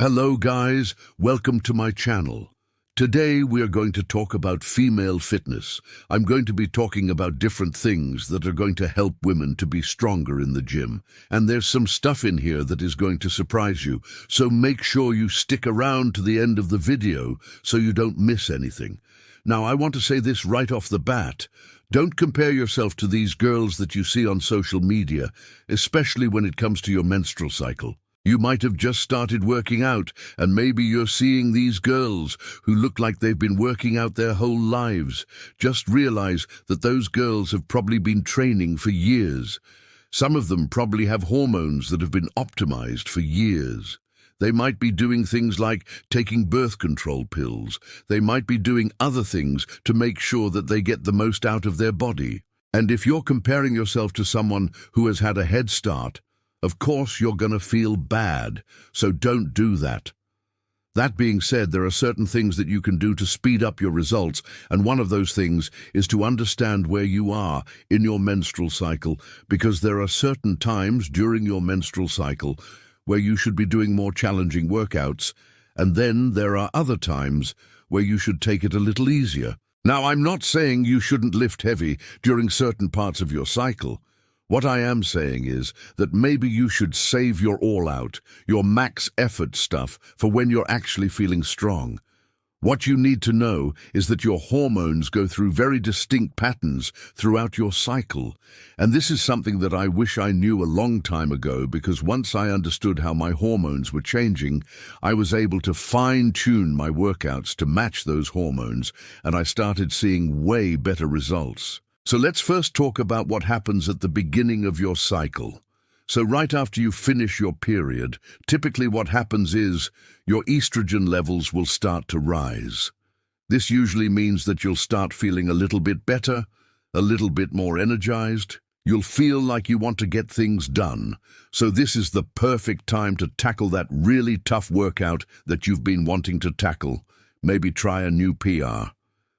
Hello guys, welcome to my channel. Today we are going to talk about female fitness. I'm going to be talking about different things that are going to help women to be stronger in the gym. And there's some stuff in here that is going to surprise you. So make sure you stick around to the end of the video so you don't miss anything. Now I want to say this right off the bat. Don't compare yourself to these girls that you see on social media, especially when it comes to your menstrual cycle. You might have just started working out, and maybe you're seeing these girls who look like they've been working out their whole lives. Just realize that those girls have probably been training for years. Some of them probably have hormones that have been optimized for years. They might be doing things like taking birth control pills. They might be doing other things to make sure that they get the most out of their body. And if you're comparing yourself to someone who has had a head start, of course you're going to feel bad, so don't do that. That being said, there are certain things that you can do to speed up your results, and one of those things is to understand where you are in your menstrual cycle, because there are certain times during your menstrual cycle where you should be doing more challenging workouts, and then there are other times where you should take it a little easier. Now, I'm not saying you shouldn't lift heavy during certain parts of your cycle. What I am saying is that maybe you should save your all-out, your max effort stuff for when you're actually feeling strong. What you need to know is that your hormones go through very distinct patterns throughout your cycle. And this is something that I wish I knew a long time ago, because once I understood how my hormones were changing, I was able to fine-tune my workouts to match those hormones, and I started seeing way better results. So let's first talk about what happens at the beginning of your cycle. So right after you finish your period, typically what happens is your estrogen levels will start to rise. This usually means that you'll start feeling a little bit better, a little bit more energized. You'll feel like you want to get things done. So this is the perfect time to tackle that really tough workout that you've been wanting to tackle. Maybe try a new PR.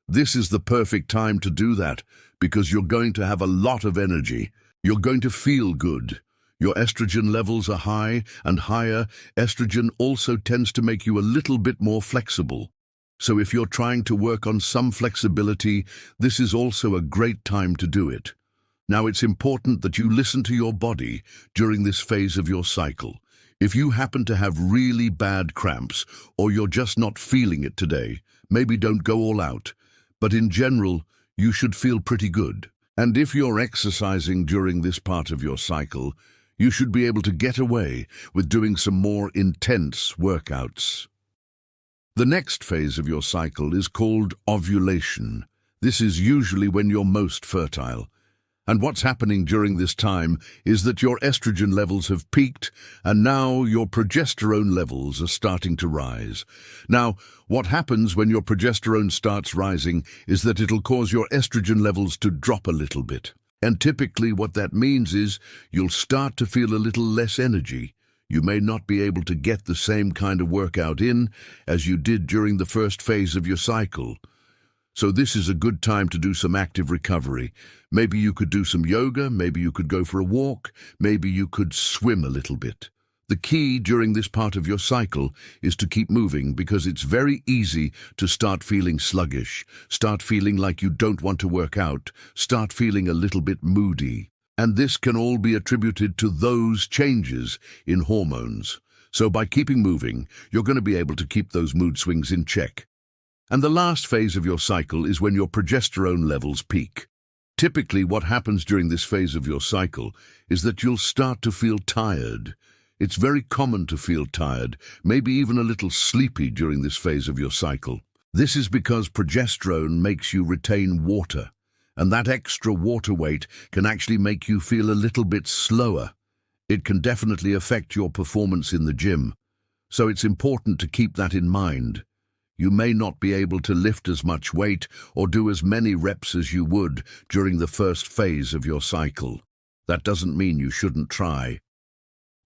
This is the perfect time to do that, because you're going to have a lot of energy. You're going to feel good. Your estrogen levels are high, and higher estrogen also tends to make you a little bit more flexible. So if you're trying to work on some flexibility, this is also a great time to do it. Now, it's important that you listen to your body during this phase of your cycle. If you happen to have really bad cramps, or you're just not feeling it today, maybe don't go all out. But in general, you should feel pretty good. And if you're exercising during this part of your cycle, you should be able to get away with doing some more intense workouts. The next phase of your cycle is called ovulation. This is usually when you're most fertile. And what's happening during this time is that your estrogen levels have peaked, and now your progesterone levels are starting to rise. Now, what happens when your progesterone starts rising is that it'll cause your estrogen levels to drop a little bit. And typically what that means is you'll start to feel a little less energy. You may not be able to get the same kind of workout in as you did during the first phase of your cycle. So this is a good time to do some active recovery. Maybe you could do some yoga, maybe you could go for a walk, maybe you could swim a little bit. The key during this part of your cycle is to keep moving, because it's very easy to start feeling sluggish, start feeling like you don't want to work out, start feeling a little bit moody. And this can all be attributed to those changes in hormones. So by keeping moving, you're going to be able to keep those mood swings in check. And the last phase of your cycle is when your progesterone levels peak. Typically, what happens during this phase of your cycle is that you'll start to feel tired. It's very common to feel tired, maybe even a little sleepy during this phase of your cycle. This is because progesterone makes you retain water, and that extra water weight can actually make you feel a little bit slower. It can definitely affect your performance in the gym, so it's important to keep that in mind. You may not be able to lift as much weight or do as many reps as you would during the first phase of your cycle. That doesn't mean you shouldn't try.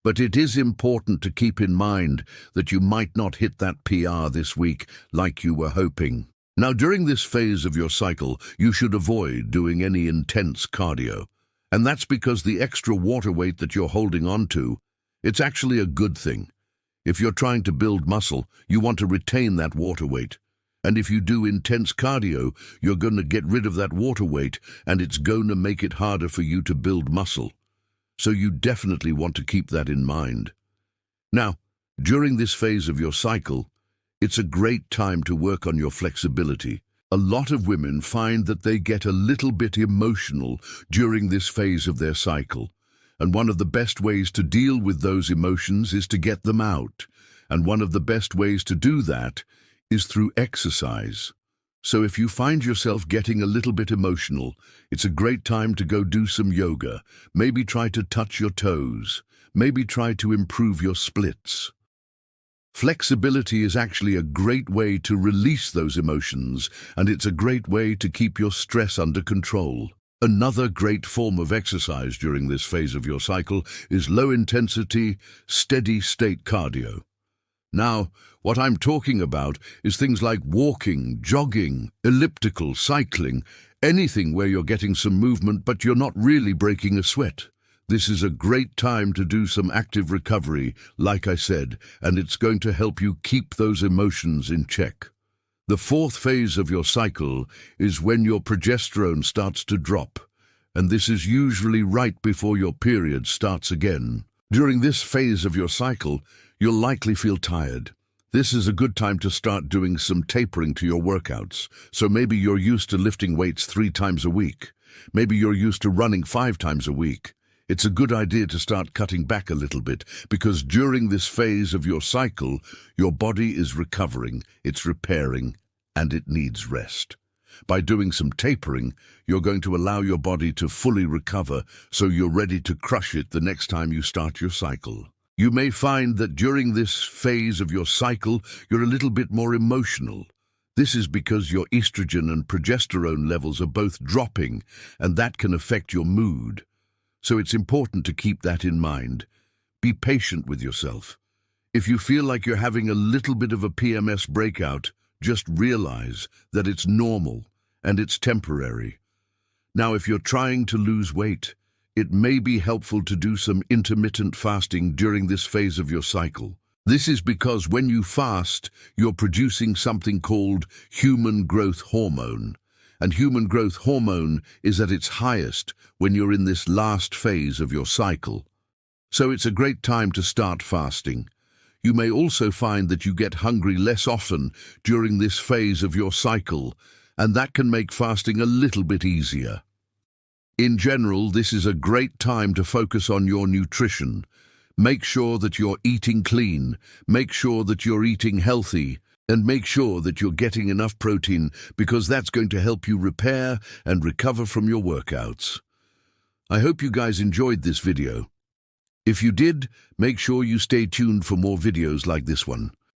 But it is important to keep in mind that you might not hit that PR this week like you were hoping. Now, during this phase of your cycle, you should avoid doing any intense cardio. And that's because the extra water weight that you're holding on to, it's actually a good thing. If you're trying to build muscle, you want to retain that water weight. And if you do intense cardio, you're going to get rid of that water weight, and it's going to make it harder for you to build muscle. So you definitely want to keep that in mind. Now, during this phase of your cycle, it's a great time to work on your flexibility. A lot of women find that they get a little bit emotional during this phase of their cycle. And one of the best ways to deal with those emotions is to get them out. And one of the best ways to do that is through exercise. So if you find yourself getting a little bit emotional, it's a great time to go do some yoga. Maybe try to touch your toes. Maybe try to improve your splits. Flexibility is actually a great way to release those emotions, and it's a great way to keep your stress under control. Another great form of exercise during this phase of your cycle is low-intensity, steady-state cardio. Now, what I'm talking about is things like walking, jogging, elliptical, cycling, anything where you're getting some movement but you're not really breaking a sweat. This is a great time to do some active recovery, like I said, and it's going to help you keep those emotions in check. The fourth phase of your cycle is when your progesterone starts to drop, and this is usually right before your period starts again. During this phase of your cycle, you'll likely feel tired. This is a good time to start doing some tapering to your workouts. So maybe you're used to lifting weights 3 times a week. Maybe you're used to running 5 times a week. It's a good idea to start cutting back a little bit, because during this phase of your cycle, your body is recovering, it's repairing, and it needs rest. By doing some tapering, you're going to allow your body to fully recover, so you're ready to crush it the next time you start your cycle. You may find that during this phase of your cycle, you're a little bit more emotional. This is because your estrogen and progesterone levels are both dropping, and that can affect your mood. So it's important to keep that in mind. Be patient with yourself. If you feel like you're having a little bit of a PMS breakout, just realize that it's normal and it's temporary. Now, if you're trying to lose weight, it may be helpful to do some intermittent fasting during this phase of your cycle. This is because when you fast, you're producing something called human growth hormone. And human growth hormone is at its highest when you're in this last phase of your cycle. So it's a great time to start fasting. You may also find that you get hungry less often during this phase of your cycle, and that can make fasting a little bit easier. In general, this is a great time to focus on your nutrition. Make sure that you're eating clean, make sure that you're eating healthy, and make sure that you're getting enough protein, because that's going to help you repair and recover from your workouts. I hope you guys enjoyed this video. If you did, make sure you stay tuned for more videos like this one.